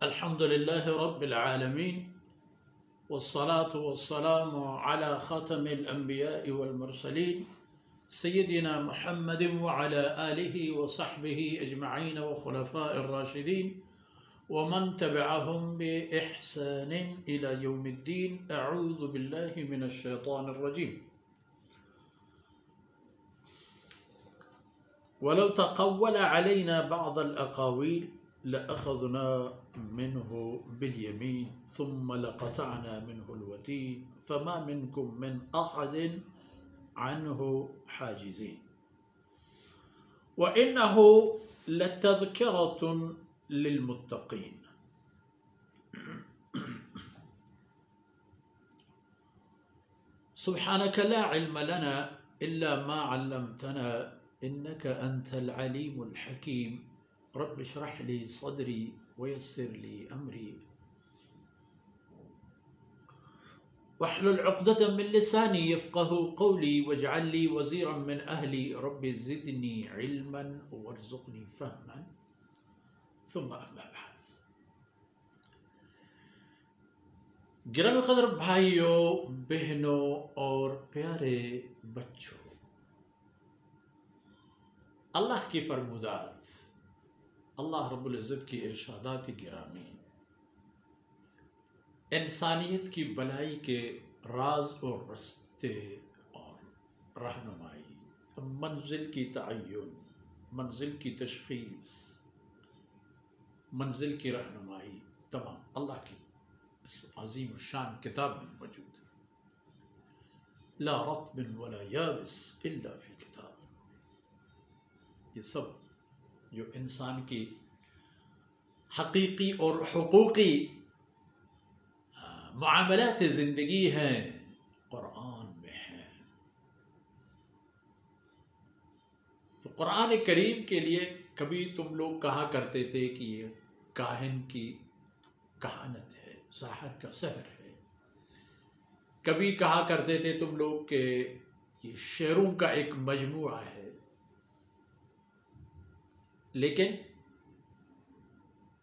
الحمد لله رب العالمين والصلاة والسلام على خاتم الأنبياء والمرسلين سيدنا محمد وعلى آله وصحبه أجمعين وخلفاء الراشدين ومن تبعهم بإحسان إلى يوم الدين. أعوذ بالله من الشيطان الرجيم. ولو تقول علينا بعض الأقاويل لأخذنا منه باليمين ثم لقطعنا منه الوتين فما منكم من أحد عنه حاجزين وإنه لتذكرة للمتقين. سبحانك لا علم لنا إلا ما علمتنا إنك أنت العليم الحكيم. رب اشرح لي صدري ويسر لي أمري واحلل عقدة من لساني يفقه قولي واجعل لي وزيرا من أهلي رب زدني علما وارزقني فهما. ثم أما بعد. گرامی قدر بھائیوں، بہنوں اور پیارے بچوں، اللہ کی فرمودات، اللہ رب العزت کی ارشادات گرامی انسانیت کی بھلائی کے راز اور رستے اور رہنمائی، منزل کی تعین، منزل کی تشخیص، منزل کی رہنمائی، تمام اللہ کی اس عظیم الشان کتاب میں موجود ہے. لا رطب ولا یابس الا فی کتاب. یہ سب جو انسان کی حقیقی اور حقوقی معاملات زندگی ہیں قرآن میں ہیں. تو قرآن کریم کے لیے کبھی تم لوگ کہا کرتے تھے کہ یہ کاہن کی کہانت ہے، ساحر کا سحر ہے. کبھی کہا کرتے تھے تم لوگ کہ یہ شعروں کا ایک مجموعہ ہے. لیکن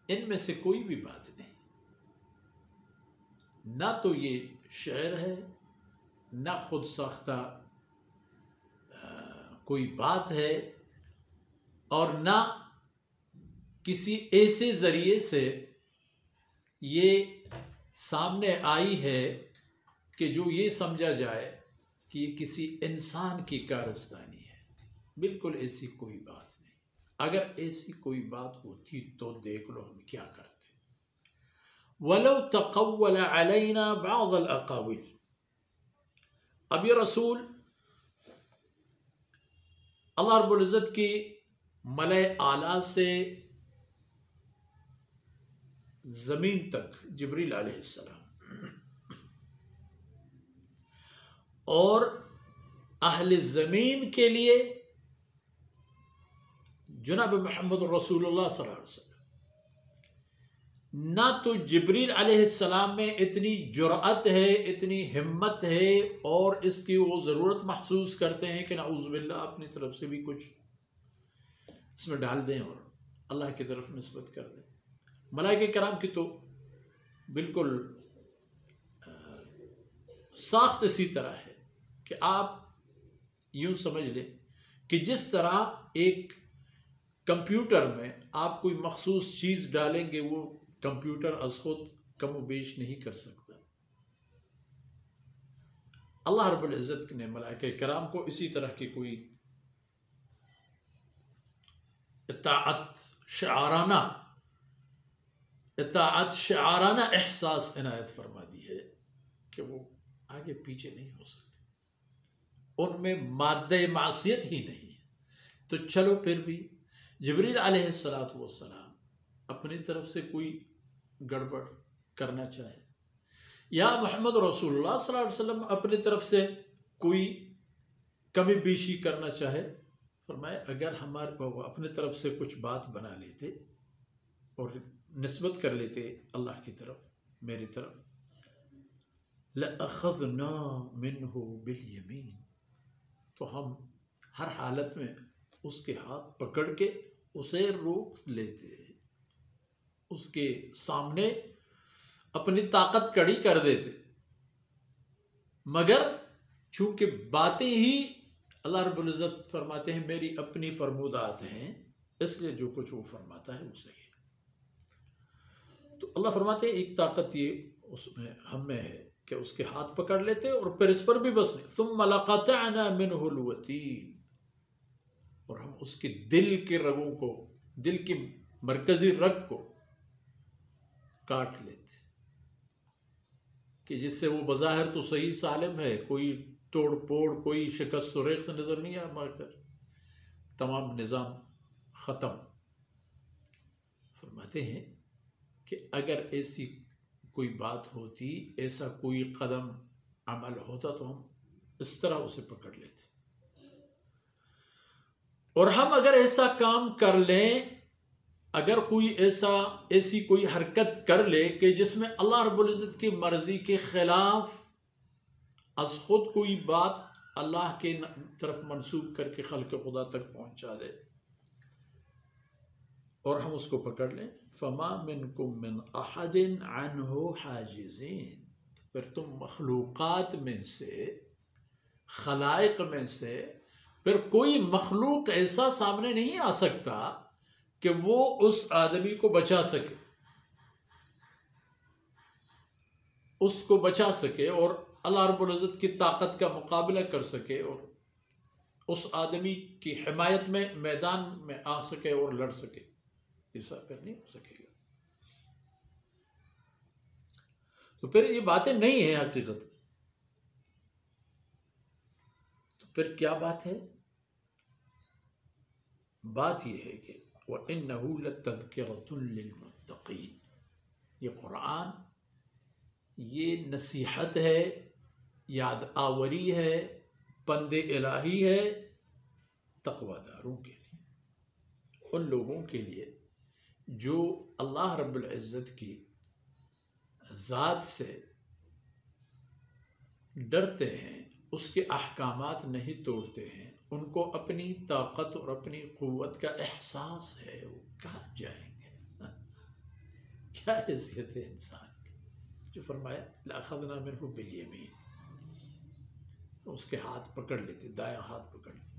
ان میں سے کوئی بھی بات نہیں. نہ تو یہ شعر ہے، نہ خود ساختہ کوئی بات ہے، اور نہ کسی ایسے ذریعے سے یہ سامنے آئی ہے کہ جو یہ سمجھا جائے کہ یہ کسی انسان کی کارستانی ہے. بالکل ایسی کوئی بات نہیں. اگر ایسی کوئی بات ہوتی تو دیکھ لو ہم کیا کرتے. وَلَوْ تَقَوَّلَ عَلَيْنَا بَعْضَ الْأَقَاوِيلِ. اب یہ رسول اللہ رب العزت کی ملأ اعلیٰ سے زمین تک جبریل علیہ السلام اور اہل زمین کے لیے جناب محمد رسول اللہ صلی اللہ علیہ وسلم، نہ تو جبریل علیہ السلام میں اتنی جرأت ہے، اتنی ہمت ہے، اور اس کی وہ ضرورت محسوس کرتے ہیں کہ نعوذ باللہ اپنی طرف سے بھی کچھ اس میں ڈال دیں اور اللہ کی طرف نسبت کر دیں. ملائکہ کرام کی تو بالکل ساخت اسی طرح ہے کہ آپ یوں سمجھ لیں کہ جس طرح ایک کمپیوٹر میں آپ کوئی مخصوص چیز ڈالیں گے وہ کمپیوٹر از خود کم و بیش نہیں کر سکتا. اللہ رب العزت نے ملائکہ کرام کو اسی طرح کی کوئی اطاعت شعارانہ احساس عنایت فرما دی ہے کہ وہ آگے پیچھے نہیں ہو سکتے. ان میں مادہ معصیت ہی نہیں ہے. تو چلو پھر بھی جبریل علیہ السلام اپنی طرف سے کوئی گڑبڑ کرنا چاہے، یا محمد رسول اللہ صلی اللہ علیہ وسلم اپنی طرف سے کوئی کمی بیشی کرنا چاہے، فرمائے اگر ہمارے کو اپنی طرف سے کچھ بات بنا لیتے اور نسبت کر لیتے اللہ کی طرف، میری طرف، لَأَخَذْنَا مِنْهُ بِالْيَمِينِ، تو ہم ہر حالت میں اس کے ہاتھ پکڑ کے اسے روک لیتے. اس کے سامنے اپنی طاقت کڑی کر دیتے، مگر چونکہ باتیں ہی اللہ رب العزت فرماتے ہیں میری اپنی فرمودات ہیں، اس لیے جو کچھ وہ فرماتا ہے وہ صحیح ہے۔ تو اللہ فرماتے ہیں ایک طاقت یہ اس میں ہم میں ہے کہ اس کے ہاتھ پکڑ لیتے اور پھر اس پر بھی بس نہیں، ثم لقطعنا منه الوتین، اور ہم اس کے دل کے رگوں کو، دل کی مرکزی رگ کو کاٹ لیتے، کہ جس سے وہ بظاہر تو صحیح سالم ہے، کوئی توڑ پوڑ، کوئی شکست و ریخت نظر نہیں آ، مگر تمام نظام ختم۔ فرماتے ہیں کہ اگر ایسی کوئی بات ہوتی، ایسا کوئی قدم عمل ہوتا تو ہم اس طرح اسے پکڑ لیتے، اور ہم اگر ایسا کام کر لیں، اگر کوئی ایسی کوئی حرکت کر لے کہ جس میں اللہ رب العزت کی مرضی کے خلاف از خود کوئی بات اللہ کے طرف منسوب کر کے خلق خدا تک پہنچا دے، اور ہم اس کو پکڑ لیں، فما منکم من احد عنہ حاجزین، پھر تم مخلوقات میں سے، خلائق میں سے پھر کوئی مخلوق ایسا سامنے نہیں آ سکتا کہ وہ اس آدمی کو بچا سکے، اس کو بچا سکے اور اللہ رب العزت کی طاقت کا مقابلہ کر سکے اور اس آدمی کی حمایت میں میدان میں آ سکے اور لڑ سکے، ایسا پھر نہیں ہو سکے گا۔ تو پھر یہ باتیں نہیں ہیں حقیقت میں، تو پھر کیا بات ہے؟ بات یہ ہے کہ وَإِنَّهُ لَتَذْكِرَةٌ لِّلْمُتَّقِينَ، یہ قرآن یہ نصیحت ہے، یاد آوری ہے، پند الہی ہے تقوی داروں کے لیے، ان لوگوں کے لیے جو اللہ رب العزت کی ذات سے ڈرتے ہیں، اس کے احکامات نہیں توڑتے ہیں، ان کو اپنی طاقت اور اپنی قوت کا احساس ہے، وہ کہاں جائیں گے؟ کیا حیثیت ہے انسان کی؟ جو فرمایا لَأَخَذْنَا مِنْهُ بِالْيَمِينِ، اس کے ہاتھ پکڑ لیتے، دایاں ہاتھ پکڑ لیتے،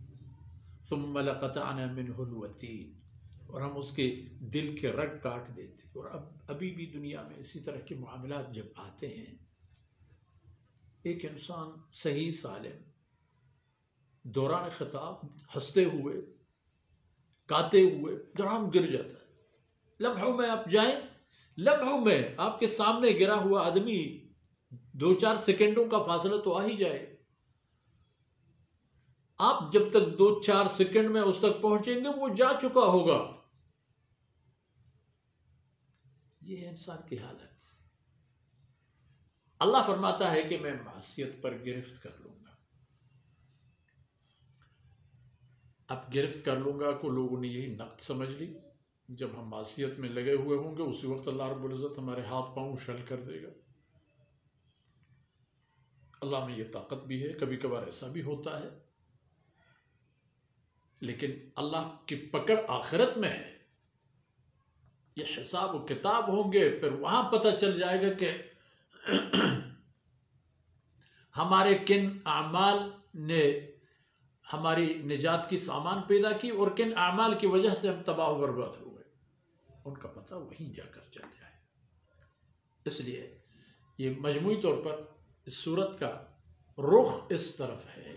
ثُمَّ لَقَطَعْنَا مِنْهُ الْوَتِينَ، اور ہم اس کے دل کے رگ کاٹ دیتے۔ اور ابھی بھی دنیا میں اسی طرح کے معاملات جب آتے ہیں، ایک انسان صحیح سالم دوران خطاب ہنستے ہوئے، کاتے ہوئے درام گر جاتا ہے، لمحوں میں آپ جائیں، لمحوں میں آپ کے سامنے گرا ہوا آدمی 2-4 سیکنڈوں کا فاصلہ تو آ ہی جائے، آپ جب تک 2-4 سیکنڈ میں اس تک پہنچیں گے وہ جا چکا ہوگا۔ یہ ہے انسان کی حالت۔ اللہ فرماتا ہے کہ میں معصیت پر گرفت کر لوں گا۔ اب گرفت کر لوں گا کو لوگوں نے یہی نقد سمجھ لی، جب ہم معصیت میں لگے ہوئے ہوں گے اسی وقت اللہ رب العزت ہمارے ہاتھ پاؤں شل کر دے گا۔ اللہ میں یہ طاقت بھی ہے، کبھی کبھار ایسا بھی ہوتا ہے، لیکن اللہ کی پکڑ آخرت میں ہے، یہ حساب و کتاب ہوں گے، پھر وہاں پتہ چل جائے گا کہ ہمارے کن اعمال نے ہماری نجات کی سامان پیدا کی اور کن اعمال کی وجہ سے ہم تباہ و برباد ہو گئے، ان کا پتہ وہیں جا کر چل جائے۔ اس لیے یہ مجموعی طور پر اس صورت کا رخ اس طرف ہے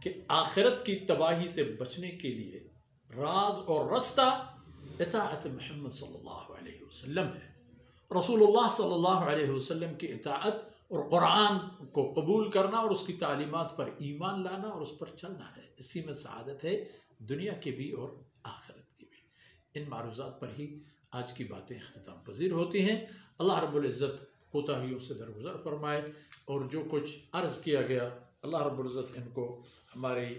کہ آخرت کی تباہی سے بچنے کے لیے راز اور رستہ اطاعت محمد صلی اللہ علیہ وسلم ہے، رسول اللہ صلی اللہ علیہ وسلم کی اطاعت اور قرآن کو قبول کرنا اور اس کی تعلیمات پر ایمان لانا اور اس پر چلنا ہے، اسی میں سعادت ہے دنیا کی بھی اور آخرت کی بھی۔ ان معروضات پر ہی آج کی باتیں اختتام پذیر ہوتی ہیں۔ اللہ رب العزت کوتاہیوں سے درگزر فرمائے، اور جو کچھ عرض کیا گیا اللہ رب العزت ان کو ہماری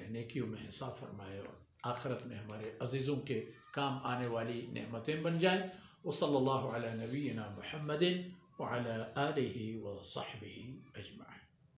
نیکیوں میں حساب فرمائے اور آخرت میں ہمارے عزیزوں کے کام آنے والی نعمتیں بن جائیں۔ وصلی اللہ علی نبینا محمد وعلی آلہ وصحبہ اجمعین۔